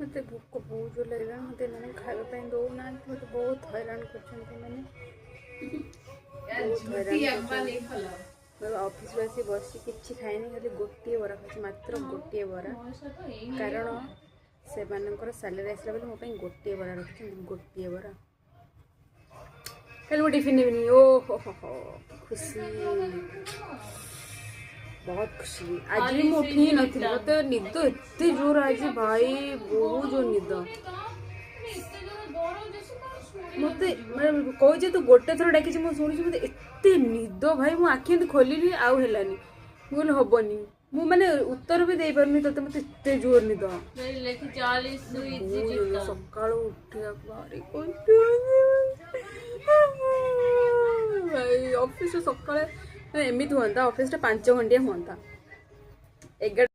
मत भोक बहुत जोर लगे मत खावाई दौना मत बहुत हैरान कर ऑफिस आसी बस कि खाएनी खाली गोटे बरा खाई मात्र गोटे बरा कारण से सालेरी आसला बेले मो गोटे बरा रखी गोटे बरा कल टिफिन नेबिनी ओ हो खुशी बहुत खुशी आज भी मुझे उठी नी मत निद एत जोर आज भाई बहुत जोर निद मत कहे तू गोटे थर डाक शुणी मत एत निद भाई मु आखि खोलिली आउ हेलानी मुझे हेनी मु माने उत्तर भी दे पारनी तते मत एत जोर निद सका उठा भारी भाई ऑफिस सका एमती हाँ ऑफिस 5 घंटिया हाँ 11